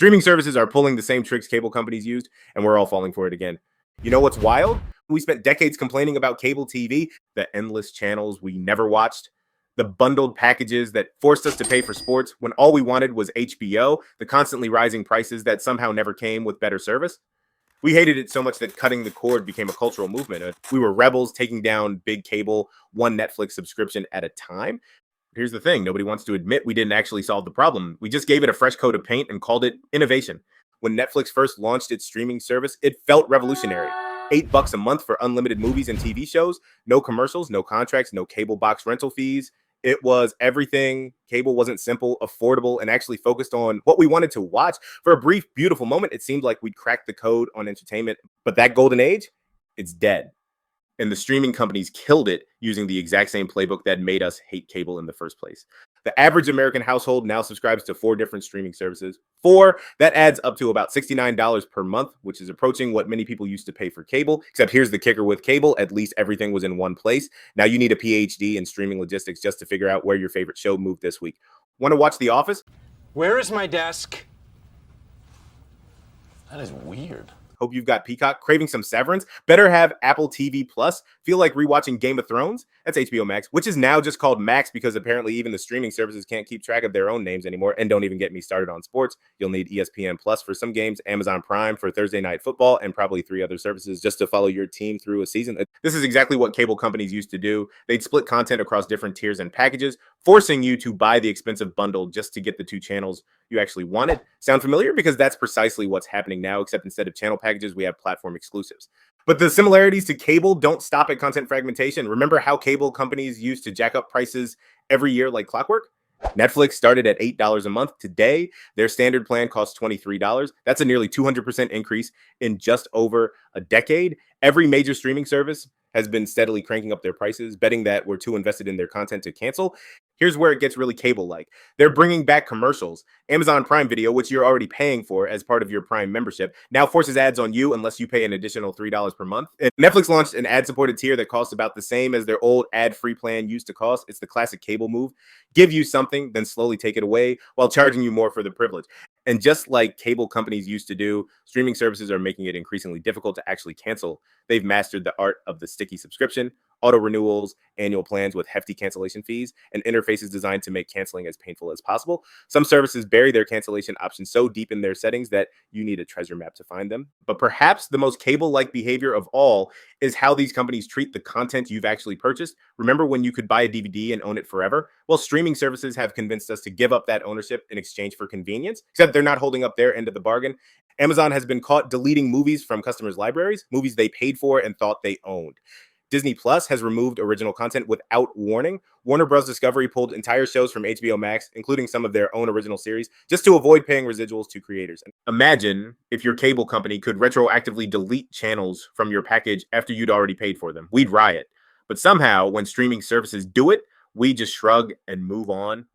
Streaming services are pulling the same tricks cable companies used, and we're all falling for it again. You know what's wild? We spent decades complaining about cable TV, the endless channels we never watched, the bundled packages that forced us to pay for sports when all we wanted was HBO, the constantly rising prices that somehow never came with better service. We hated it so much that cutting the cord became a cultural movement. We were rebels taking down big cable, one Netflix subscription at a time. Here's the thing, nobody wants to admit we didn't actually solve the problem. We just gave it a fresh coat of paint and called it innovation. When Netflix first launched its streaming service, it felt revolutionary. $8 a month for unlimited movies and TV shows, no commercials, no contracts, no cable box rental fees. It was everything. Cable wasn't simple, affordable, and actually focused on what we wanted to watch. For a brief, beautiful moment, it seemed like we'd cracked the code on entertainment. But that golden age, it's dead. And the streaming companies killed it using the exact same playbook that made us hate cable in the first place. The average American household now subscribes to 4 different streaming services. 4, that adds up to about $69 per month, which is approaching what many people used to pay for cable. Except here's the kicker with cable, at least everything was in one place. Now you need a PhD in streaming logistics just to figure out where your favorite show moved this week. Want to watch The Office? Where is my desk? That is weird. Hope you've got Peacock. Craving some Severance? Better have Apple TV Plus. Feel like rewatching Game of Thrones? That's HBO Max, which is now just called Max because apparently even the streaming services can't keep track of their own names anymore. And don't even get me started on sports. You'll need ESPN Plus for some games, Amazon Prime for Thursday Night Football, and probably 3 other services just to follow your team through a season. This is exactly what cable companies used to do. They'd split content across different tiers and packages, forcing you to buy the expensive bundle just to get the 2 channels you actually wanted. Sound familiar? Because that's precisely what's happening now, except instead of channel packages, we have platform exclusives. But the similarities to cable don't stop at content fragmentation. Remember how cable companies used to jack up prices every year like clockwork? Netflix started at $8 a month. Today, their standard plan costs $23. That's a nearly 200% increase in just over a decade. Every major streaming service has been steadily cranking up their prices, betting that we're too invested in their content to cancel. Here's where it gets really cable-like. They're bringing back commercials. Amazon Prime Video, which you're already paying for as part of your Prime membership, now forces ads on you unless you pay an additional $3 per month. And Netflix launched an ad-supported tier that costs about the same as their old ad-free plan used to cost. It's the classic cable move. Give you something, then slowly take it away while charging you more for the privilege. And just like cable companies used to do, streaming services are making it increasingly difficult to actually cancel. They've mastered the art of the sticky subscription, auto renewals, annual plans with hefty cancellation fees, and interfaces designed to make canceling as painful as possible. Some services bury their cancellation options so deep in their settings that you need a treasure map to find them. But perhaps the most cable-like behavior of all is how these companies treat the content you've actually purchased. Remember when you could buy a DVD and own it forever? Well, streaming services have convinced us to give up that ownership in exchange for convenience, except they're not holding up their end of the bargain. Amazon has been caught deleting movies from customers' libraries, movies they paid for and thought they owned. Disney Plus has removed original content without warning. Warner Bros. Discovery pulled entire shows from HBO Max, including some of their own original series, just to avoid paying residuals to creators. Imagine if your cable company could retroactively delete channels from your package after you'd already paid for them. We'd riot. But somehow, when streaming services do it, we just shrug and move on.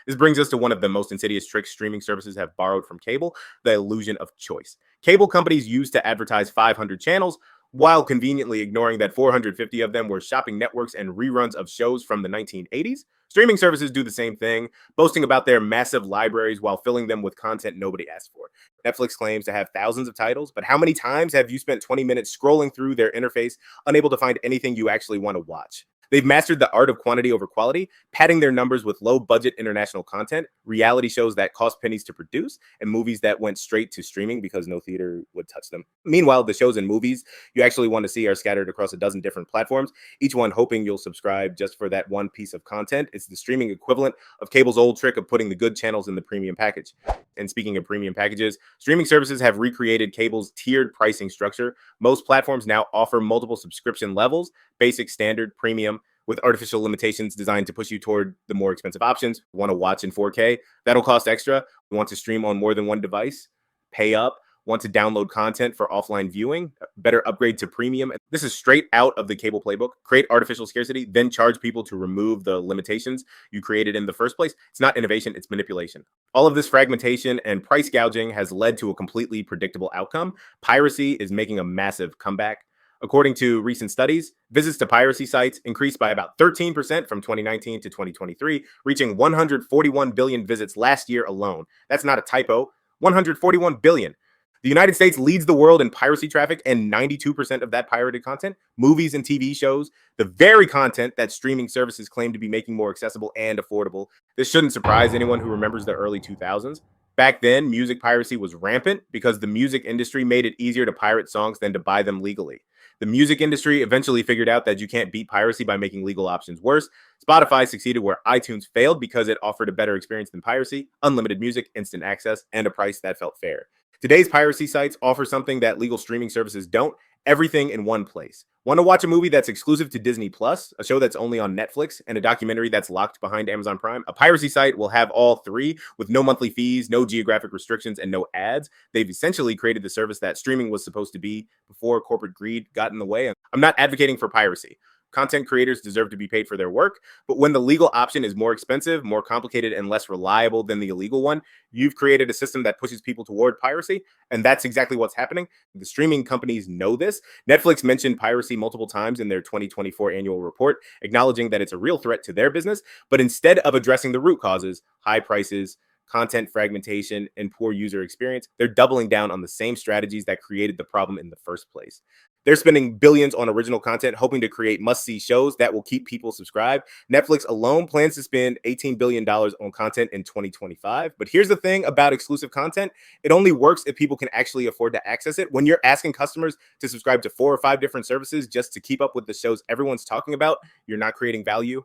This brings us to one of the most insidious tricks streaming services have borrowed from cable, the illusion of choice. Cable companies used to advertise 500 channels, while conveniently ignoring that 450 of them were shopping networks and reruns of shows from the 1980s. Streaming services do the same thing, boasting about their massive libraries while filling them with content nobody asked for. Netflix claims to have thousands of titles, but how many times have you spent 20 minutes scrolling through their interface, unable to find anything you actually want to watch? They've mastered the art of quantity over quality, padding their numbers with low-budget international content, reality shows that cost pennies to produce, and movies that went straight to streaming because no theater would touch them. Meanwhile, the shows and movies you actually want to see are scattered across a dozen different platforms, each one hoping you'll subscribe just for that one piece of content. It's the streaming equivalent of cable's old trick of putting the good channels in the premium package. And speaking of premium packages, streaming services have recreated cable's tiered pricing structure. Most platforms now offer multiple subscription levels, basic, standard, premium, with artificial limitations designed to push you toward the more expensive options. Want to watch in 4K? That'll cost extra. Want to stream on more than one device? Pay up. Want to download content for offline viewing? Better upgrade to premium. This is straight out of the cable playbook. Create artificial scarcity, then charge people to remove the limitations you created in the first place. It's not innovation, it's manipulation. All of this fragmentation and price gouging has led to a completely predictable outcome. Piracy is making a massive comeback. According to recent studies, visits to piracy sites increased by about 13% from 2019 to 2023, reaching 141 billion visits last year alone. That's not a typo. 141 billion. The United States leads the world in piracy traffic, and 92% of that pirated content, movies and TV shows, the very content that streaming services claim to be making more accessible and affordable. This shouldn't surprise anyone who remembers the early 2000s. Back then, music piracy was rampant because the music industry made it easier to pirate songs than to buy them legally. The music industry eventually figured out that you can't beat piracy by making legal options worse. Spotify succeeded where iTunes failed because it offered a better experience than piracy: unlimited music, instant access, and a price that felt fair. Today's piracy sites offer something that legal streaming services don't: everything in one place. Want to watch a movie that's exclusive to Disney Plus, a show that's only on Netflix, and a documentary that's locked behind Amazon Prime? A piracy site will have all three with no monthly fees, no geographic restrictions, and no ads. They've essentially created the service that streaming was supposed to be before corporate greed got in the way. I'm not advocating for piracy. Content creators deserve to be paid for their work, but when the legal option is more expensive, more complicated, and less reliable than the illegal one, you've created a system that pushes people toward piracy, and that's exactly what's happening. The streaming companies know this. Netflix mentioned piracy multiple times in their 2024 annual report, acknowledging that it's a real threat to their business, but instead of addressing the root causes, high prices, content fragmentation, and poor user experience, they're doubling down on the same strategies that created the problem in the first place. They're spending billions on original content, hoping to create must-see shows that will keep people subscribed. Netflix alone plans to spend $18 billion on content in 2025. But here's the thing about exclusive content: it only works if people can actually afford to access it. When you're asking customers to subscribe to 4 or 5 different services just to keep up with the shows everyone's talking about, you're not creating value.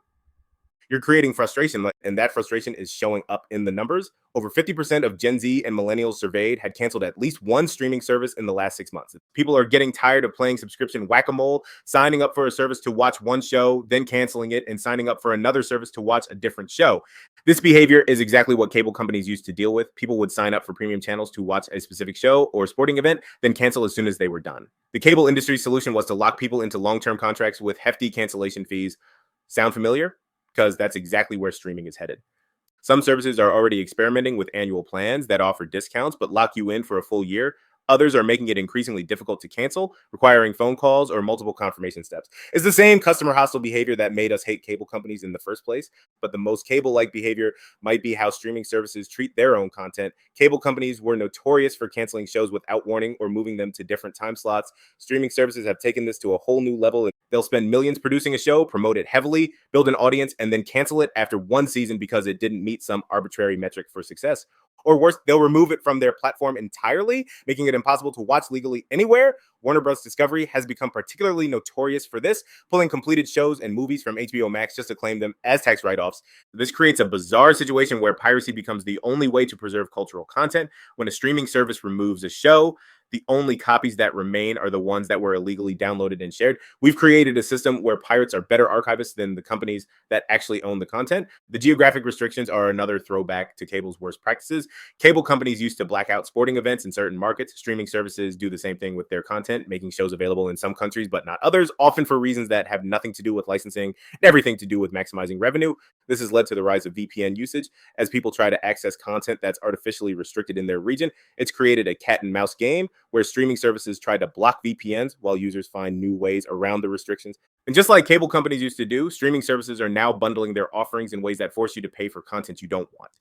You're creating frustration, and that frustration is showing up in the numbers. Over 50% of Gen Z and millennials surveyed had canceled at least one streaming service in the last 6 months. People are getting tired of playing subscription whack-a-mole, signing up for a service to watch one show, then canceling it, and signing up for another service to watch a different show. This behavior is exactly what cable companies used to deal with. People would sign up for premium channels to watch a specific show or sporting event, then cancel as soon as they were done. The cable industry's solution was to lock people into long-term contracts with hefty cancellation fees. Sound familiar? Because that's exactly where streaming is headed. Some services are already experimenting with annual plans that offer discounts but lock you in for a full year. Others are making it increasingly difficult to cancel, requiring phone calls or multiple confirmation steps. It's the same customer hostile behavior that made us hate cable companies in the first place, but the most cable-like behavior might be how streaming services treat their own content. Cable companies were notorious for canceling shows without warning or moving them to different time slots. Streaming services have taken this to a whole new level. They'll spend millions producing a show, promote it heavily, build an audience, and then cancel it after one season because it didn't meet some arbitrary metric for success. Or worse, they'll remove it from their platform entirely, making it impossible to watch legally anywhere. Warner Bros. Discovery has become particularly notorious for this, pulling completed shows and movies from HBO Max just to claim them as tax write-offs. This creates a bizarre situation where piracy becomes the only way to preserve cultural content. When a streaming service removes a show, the only copies that remain are the ones that were illegally downloaded and shared. We've created a system where pirates are better archivists than the companies that actually own the content. The geographic restrictions are another throwback to cable's worst practices. Cable companies used to black out sporting events in certain markets. Streaming services do the same thing with their content, making shows available in some countries but not others, often for reasons that have nothing to do with licensing and everything to do with maximizing revenue. This has led to the rise of VPN usage. As people try to access content that's artificially restricted in their region, it's created a cat and mouse game where streaming services try to block VPNs while users find new ways around the restrictions. And just like cable companies used to do, streaming services are now bundling their offerings in ways that force you to pay for content you don't want.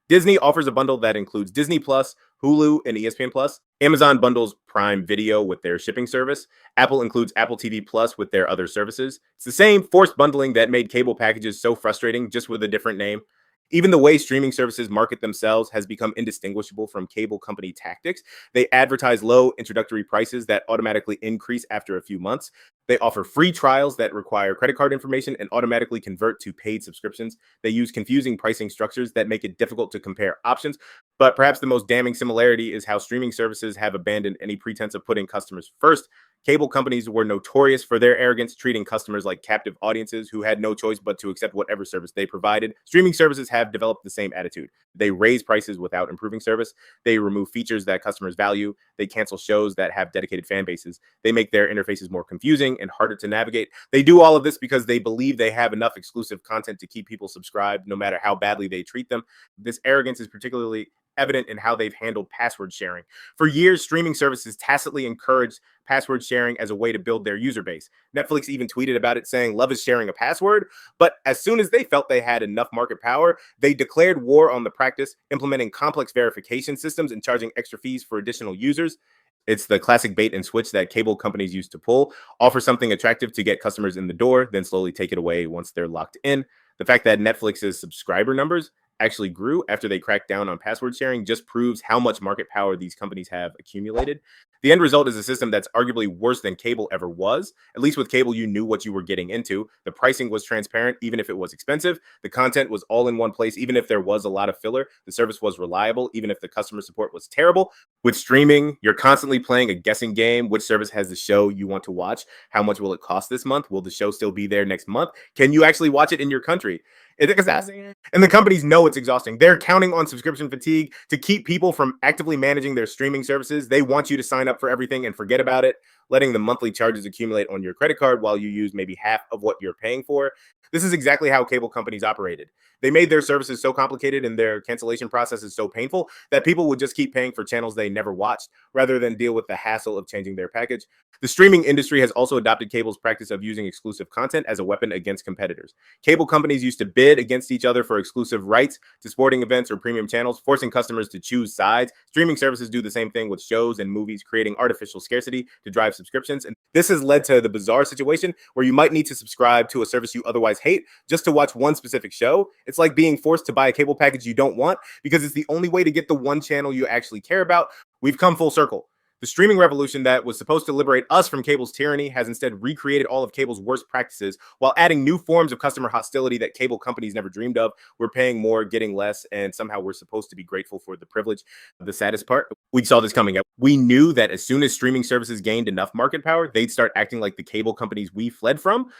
Disney offers a bundle that includes Disney Plus, Hulu, and ESPN Plus. Amazon bundles Prime Video with their shipping service. Apple includes Apple TV Plus with their other services. It's the same forced bundling that made cable packages so frustrating, just with a different name. Even the way streaming services market themselves has become indistinguishable from cable company tactics. They advertise low introductory prices that automatically increase after a few months. They offer free trials that require credit card information and automatically convert to paid subscriptions. They use confusing pricing structures that make it difficult to compare options. But perhaps the most damning similarity is how streaming services have abandoned any pretense of putting customers first. Cable companies were notorious for their arrogance, treating customers like captive audiences who had no choice but to accept whatever service they provided. Streaming services have developed the same attitude. They raise prices without improving service. They remove features that customers value. They cancel shows that have dedicated fan bases. They make their interfaces more confusing and harder to navigate. They do all of this because they believe they have enough exclusive content to keep people subscribed, no matter how badly they treat them. This arrogance is particularly evident in how they've handled password sharing. For years, streaming services tacitly encouraged password sharing as a way to build their user base. Netflix even tweeted about it saying, "Love is sharing a password." But as soon as they felt they had enough market power, they declared war on the practice, implementing complex verification systems and charging extra fees for additional users. It's the classic bait and switch that cable companies used to pull: offer something attractive to get customers in the door, then slowly take it away once they're locked in. The fact that Netflix's subscriber numbers actually grew after they cracked down on password sharing just proves how much market power these companies have accumulated. The end result is a system that's arguably worse than cable ever was. At least with cable, you knew what you were getting into. The pricing was transparent, even if it was expensive. The content was all in one place, even if there was a lot of filler. The service was reliable, even if the customer support was terrible. With streaming, you're constantly playing a guessing game. Which service has the show you want to watch? How much will it cost this month? Will the show still be there next month? Can you actually watch it in your country? It's exhausting. And the companies know it's exhausting. They're counting on subscription fatigue to keep people from actively managing their streaming services. They want you to sign up for everything and forget about it, letting the monthly charges accumulate on your credit card while you use maybe half of what you're paying for. This is exactly how cable companies operated. They made their services so complicated and their cancellation processes so painful that people would just keep paying for channels they never watched rather than deal with the hassle of changing their package. The streaming industry has also adopted cable's practice of using exclusive content as a weapon against competitors. Cable companies used to bid against each other for exclusive rights to sporting events or premium channels, forcing customers to choose sides. Streaming services do the same thing with shows and movies, creating artificial scarcity to drive subscriptions. And this has led to the bizarre situation where you might need to subscribe to a service you otherwise hate just to watch one specific show. It's like being forced to buy a cable package you don't want because it's the only way to get the one channel you actually care about. We've come full circle. The streaming revolution that was supposed to liberate us from cable's tyranny has instead recreated all of cable's worst practices while adding new forms of customer hostility that cable companies never dreamed of. We're paying more, getting less, and somehow we're supposed to be grateful for the privilege. The saddest part, we saw this coming up. We knew that as soon as streaming services gained enough market power, they'd start acting like the cable companies we fled from.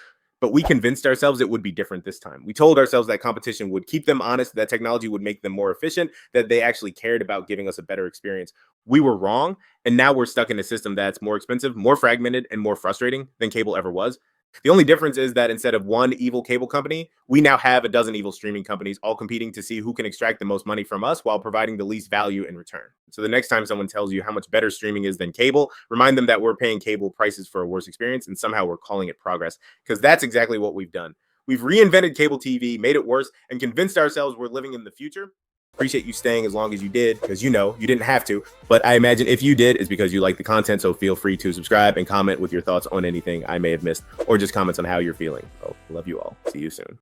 But we convinced ourselves it would be different this time. We told ourselves that competition would keep them honest, that technology would make them more efficient, that they actually cared about giving us a better experience. We were wrong, and now we're stuck in a system that's more expensive, more fragmented, and more frustrating than cable ever was. The only difference is that instead of one evil cable company, we now have a dozen evil streaming companies all competing to see who can extract the most money from us while providing the least value in return. So the next time someone tells you how much better streaming is than cable, remind them that we're paying cable prices for a worse experience and somehow we're calling it progress, because that's exactly what we've done. We've reinvented cable TV, made it worse, and convinced ourselves we're living in the future. Appreciate you staying as long as you did, because you didn't have to, but I imagine if you did, it's because you like the content. So feel free to subscribe and comment with your thoughts on anything I may have missed, or just comments on how you're feeling. Oh, love you all. See you soon.